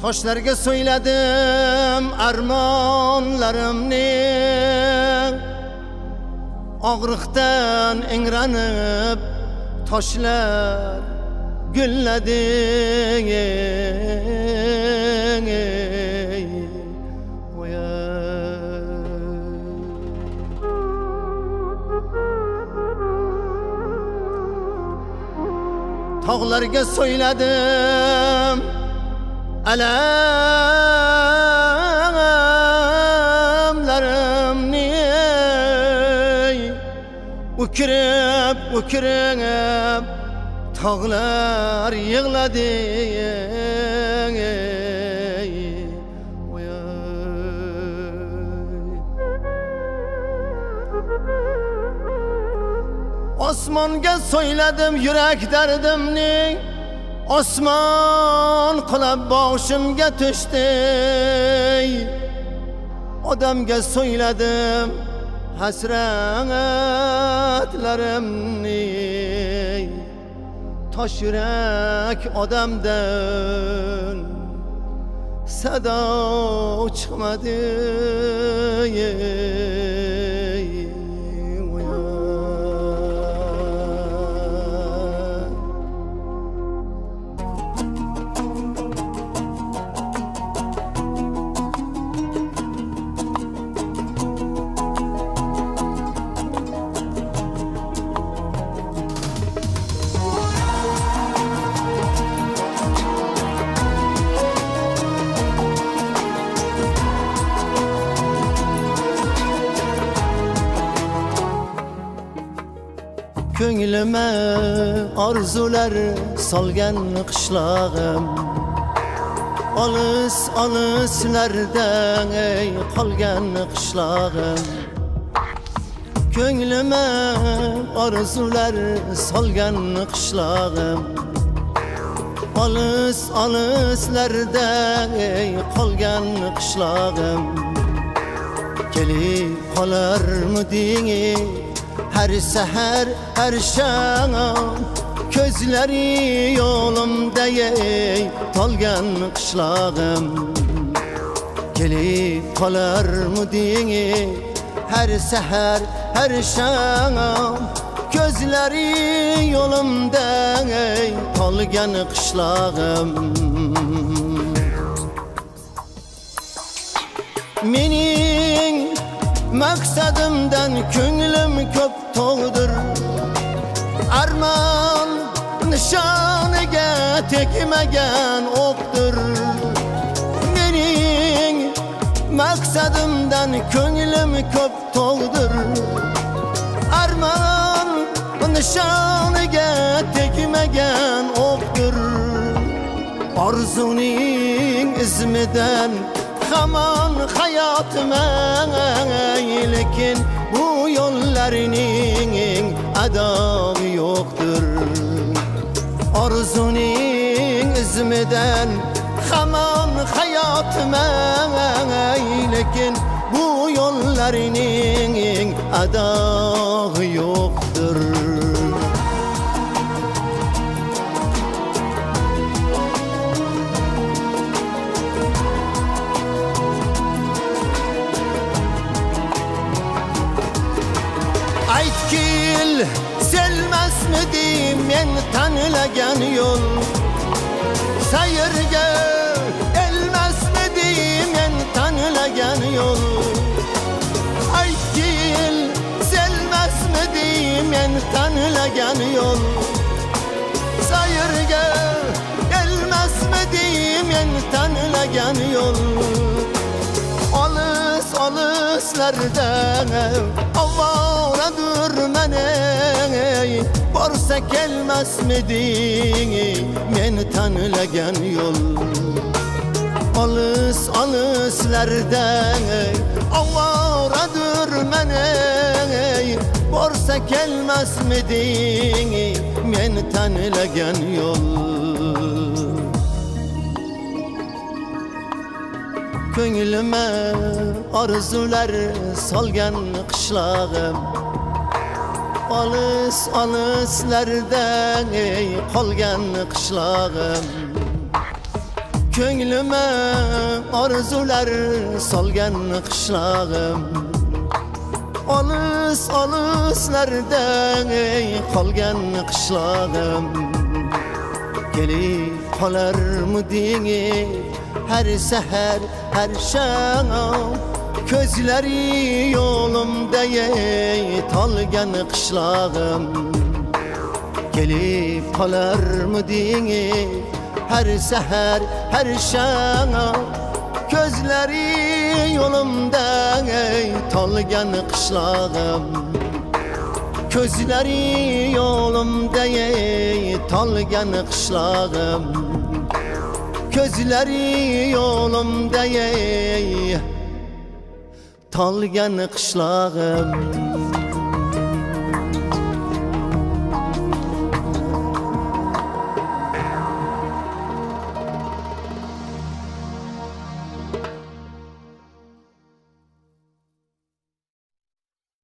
Toshlarga söyledim armonlarimni, og'riqdan ingranib toshlar gulladi. Tog'larga söyledim alamlarimni, ukirib ukirib tog'lar yig'ladi. Osmonga söyledim yurak dardimni, osmon qilib boshimga tushdi. Odamga söyledim hasratlarimni, tosh yurak odamdan sado chiqmadi. Ko'nglime arzular solgan qishlog'im, olis olislardan qolgan qishlog'im. Ko'nglime arzular solgan qishlog'im, olis olislardan qolgan qishlog'im. Kelib qolarmiding her seher her şam, közleri yolumda tolgan qishlog'im. Kelib qolarmiding her seher her şam, közleri yolumda tolgan qishlog'im. Mening maksadımdan ko'nglim ko'p to'g'dir, armon nishoniga tekmagan o'qdir. Mening maksadımdan ko'nglim ko'p to'g'dir, armon nishoniga tekmagan o'qdir. Orzuning izmidan hamon hayotiman, lekin bu yo'llarining adog'i yo'qdir. Orzuning izmidan hamon hayotiman, lekin bu yo'llarining adog'i yo'qdir. Aytkil selmasmidim men tanlagan yo'l, sayrga elmasmidim men tanlagan yo'l. Aytkil selmasmidim men tanlagan yo'l, sayrga elmasmidim men tanlagan yo'l. Olis olislardan avvoradur meni, borsa kelmasmiding men tanlagan yo'l. Olis olislardan avvoradur meni, borsa kelmasmiding men tanlagan yo'l. Ko'nglime arzular solgan qishlog'im, olis olislardan qolgan qishlog'im. Köngülüme arzular salgan qishlog'im Alыс alıslarda qolgan qishlog'im Kelip qolarmiding her seher her şam Közleri yolumda talgan qishlog'im Kelip qolarmiding her seher her şam Közleri yolumda talgan qishlog'im Közleri yolumda talgan qishlog'im Közleri yolumda talgan qishlog'im